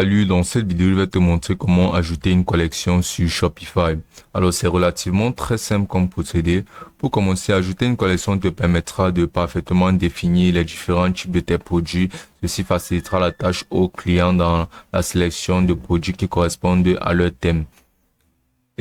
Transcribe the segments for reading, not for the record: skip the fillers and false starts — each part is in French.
Salut, dans cette vidéo, je vais te montrer comment ajouter une collection sur Shopify. Alors, c'est relativement très simple comme procédé. Pour commencer, ajouter une collection te permettra de parfaitement définir les différents types de tes produits. Ceci facilitera la tâche aux clients dans la sélection de produits qui correspondent à leur thème.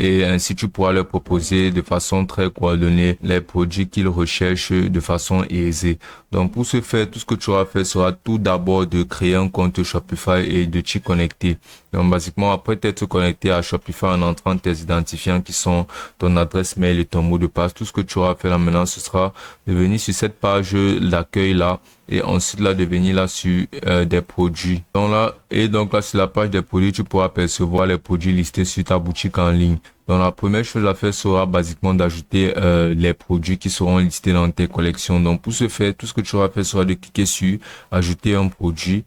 Et ainsi, tu pourras leur proposer de façon très coordonnée les produits qu'ils recherchent de façon aisée. Donc, pour ce faire, tout ce que tu auras fait sera tout d'abord de créer un compte Shopify et de t'y connecter. Donc, basiquement, après t'être connecté à Shopify en entrant tes identifiants qui sont ton adresse mail et ton mot de passe, tout ce que tu auras fait là maintenant, ce sera de venir sur cette page d'accueil là et ensuite là de venir là sur des produits. Donc là sur la page des produits, tu pourras percevoir les produits listés sur ta boutique en ligne. Donc la première chose à faire sera basiquement d'ajouter les produits qui seront listés dans tes collections. Donc pour ce faire, tout ce que tu auras fait sera de cliquer sur ajouter un produit.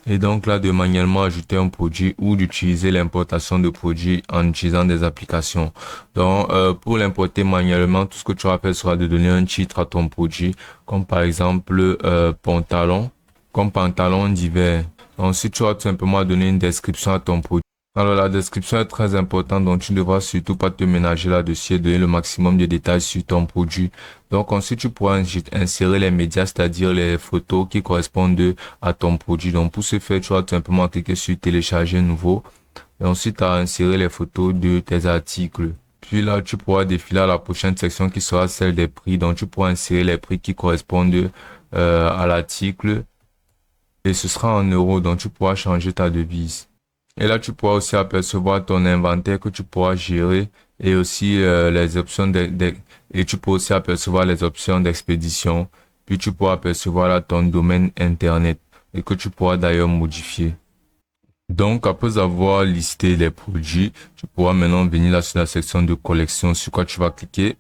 Et donc là, de manuellement ajouter un produit ou d'utiliser l'importation de produits en utilisant des applications. Donc, pour l'importer manuellement, tout ce que tu vas faire sera de donner un titre à ton produit, comme par exemple pantalon, comme pantalon d'hiver. Ensuite, tu vas tout simplement donner une description à ton produit. Alors, la description est très importante, donc tu ne devras surtout pas te ménager là-dessus et donner le maximum de détails sur ton produit. Donc, ensuite, tu pourras insérer les médias, c'est-à-dire les photos qui correspondent à ton produit. Donc, pour ce faire, tu vas tout simplement cliquer sur télécharger nouveau et ensuite à insérer les photos de tes articles. Puis là, tu pourras défiler à la prochaine section qui sera celle des prix. Donc, tu pourras insérer les prix qui correspondent à l'article et ce sera en euros. Donc, tu pourras changer ta devise. Et là, tu pourras aussi apercevoir ton inventaire que tu pourras gérer et aussi les options et tu peux aussi apercevoir les options d'expédition. Puis tu pourras apercevoir là ton domaine internet et que tu pourras d'ailleurs modifier. Donc, après avoir listé les produits, tu pourras maintenant venir là sur la section de collection sur quoi tu vas cliquer.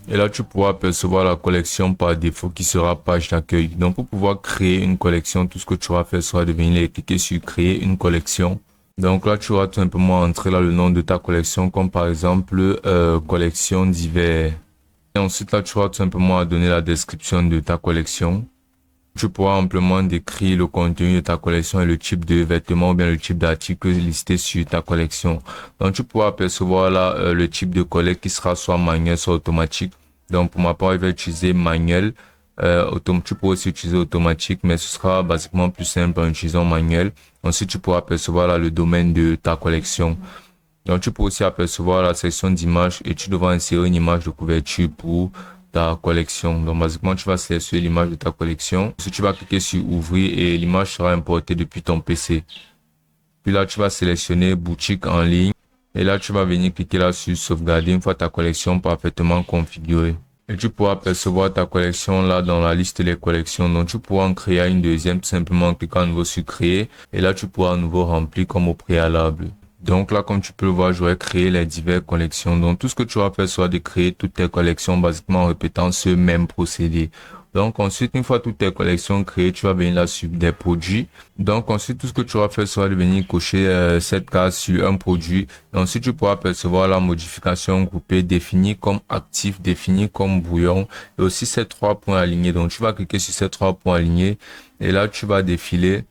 Et là, tu pourras apercevoir la collection par défaut qui sera page d'accueil. Donc, pour pouvoir créer une collection, tout ce que tu vas faire sera de venir cliquer sur créer une collection. Donc là, tu vas tout simplement entrer là le nom de ta collection, comme par exemple collection d'hiver. Et ensuite là, tu vas tout simplement donner la description de ta collection. Tu pourras amplement décrire le contenu de ta collection et le type de vêtements ou bien le type d'article listé sur ta collection. Donc tu pourras apercevoir là le type de collecte qui sera soit manuel, soit automatique. Donc pour ma part, je vais utiliser manuel. Tu peux aussi utiliser automatique, mais ce sera basiquement plus simple en utilisant manuel. Ensuite, tu pourras apercevoir là le domaine de ta collection. Donc, tu peux aussi apercevoir la section d'images et tu devras insérer une image de couverture pour ta collection. Donc, basiquement, tu vas sélectionner l'image de ta collection. Ensuite, tu vas cliquer sur ouvrir et l'image sera importée depuis ton PC. Puis là, tu vas sélectionner boutique en ligne et là, tu vas venir cliquer là sur sauvegarder une fois ta collection parfaitement configurée. Et tu pourras percevoir ta collection là dans la liste des collections. Donc tu pourras en créer une deuxième tout simplement en cliquant à nouveau sur créer. Et là tu pourras à nouveau remplir comme au préalable. Donc là comme tu peux le voir, j'aurais créé les diverses collections. Donc tout ce que tu vas faire sera de créer toutes tes collections basiquement en répétant ce même procédé. Donc ensuite, une fois toutes tes collections créées, tu vas venir là sur des produits. Donc ensuite, tout ce que tu vas faire sera de venir cocher cette case sur un produit. Et ensuite, tu pourras percevoir la modification groupée définie comme actif, définie comme brouillon. Et aussi ces trois points alignés. Donc tu vas cliquer sur ces trois points alignés. Et là, tu vas défiler.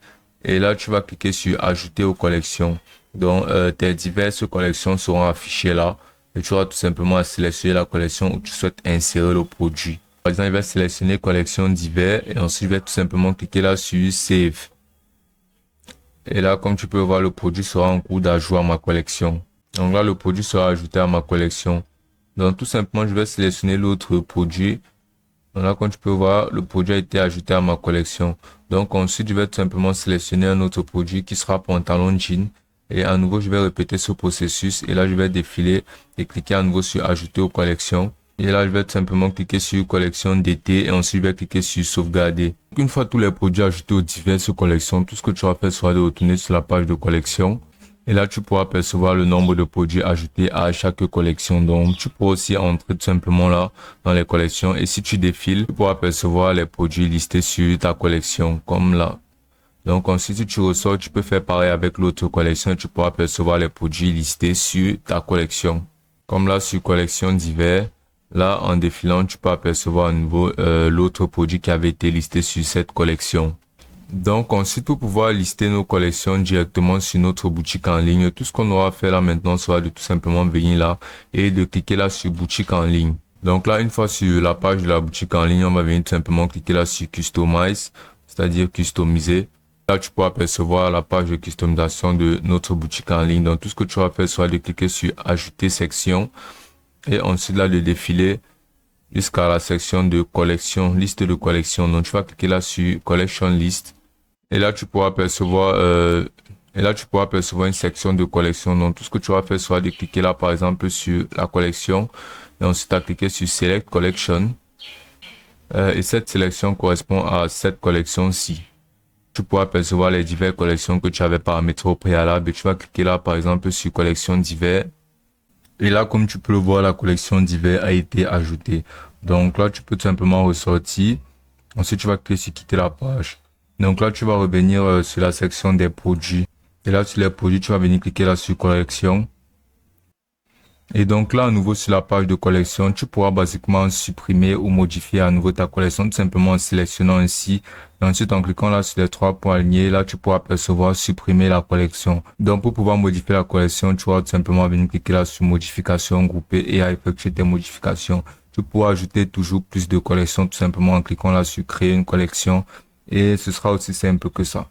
Et là, tu vas cliquer sur ajouter aux collections. Donc tes diverses collections seront affichées là. Et tu auras tout simplement à sélectionner la collection où tu souhaites insérer le produit. Par exemple, je vais sélectionner collection d'hiver et ensuite je vais tout simplement cliquer là sur Save. Et là, comme tu peux voir, le produit sera en cours d'ajout à ma collection. Donc là, le produit sera ajouté à ma collection. Donc tout simplement, je vais sélectionner l'autre produit. Donc là, comme tu peux voir, le produit a été ajouté à ma collection. Donc ensuite, je vais tout simplement sélectionner un autre produit qui sera pantalon jean. Et à nouveau, je vais répéter ce processus. Et là, je vais défiler et cliquer à nouveau sur ajouter aux collections. Et là, je vais tout simplement cliquer sur collection d'été et ensuite je vais cliquer sur sauvegarder. Une fois tous les produits ajoutés aux diverses collections, tout ce que tu vas faire sera de retourner sur la page de collection. Et là, tu pourras percevoir le nombre de produits ajoutés à chaque collection. Donc, tu pourras aussi entrer tout simplement là dans les collections. Et si tu défiles, tu pourras percevoir les produits listés sur ta collection comme là. Donc ensuite, si tu ressors, tu peux faire pareil avec l'autre collection et tu pourras percevoir les produits listés sur ta collection. Comme là sur collection d'hiver. Là, en défilant, tu peux apercevoir à nouveau l'autre produit qui avait été listé sur cette collection. Donc ensuite, pour pouvoir lister nos collections directement sur notre boutique en ligne, tout ce qu'on aura à faire là maintenant sera de tout simplement venir là et de cliquer là sur boutique en ligne. Donc là, une fois sur la page de la boutique en ligne, on va venir tout simplement cliquer là sur Customize, c'est-à-dire customiser. Là, tu pourras apercevoir la page de customisation de notre boutique en ligne. Donc tout ce que tu vas faire sera de cliquer sur Ajouter section et ensuite là de défiler jusqu'à la section de collection, liste de collection. Donc tu vas cliquer là sur Collection List. Et là, tu pourras apercevoir, une section de collection. Donc, tout ce que tu vas faire sera de cliquer là, par exemple, sur la collection. Et ensuite, à cliquer sur Select Collection. Et cette sélection correspond à cette collection-ci. Tu pourras apercevoir les diverses collections que tu avais paramétrées au préalable. Et tu vas cliquer là, par exemple, sur Collection divers. Et là, comme tu peux le voir, la collection divers a été ajoutée. Donc là, tu peux tout simplement ressortir. Ensuite, tu vas cliquer sur Quitter la page. Donc là, tu vas revenir sur la section des produits. Et là, sur les produits, tu vas venir cliquer là sur collection. Et donc là, à nouveau sur la page de collection, tu pourras basiquement supprimer ou modifier à nouveau ta collection, tout simplement en sélectionnant ainsi. Et ensuite, en cliquant là sur les trois points alignés, là, tu pourras apercevoir supprimer la collection. Donc, pour pouvoir modifier la collection, tu vas tout simplement venir cliquer là sur modification groupée et à effectuer tes modifications. Tu pourras ajouter toujours plus de collections, tout simplement en cliquant là sur créer une collection. Et ce sera aussi simple que ça.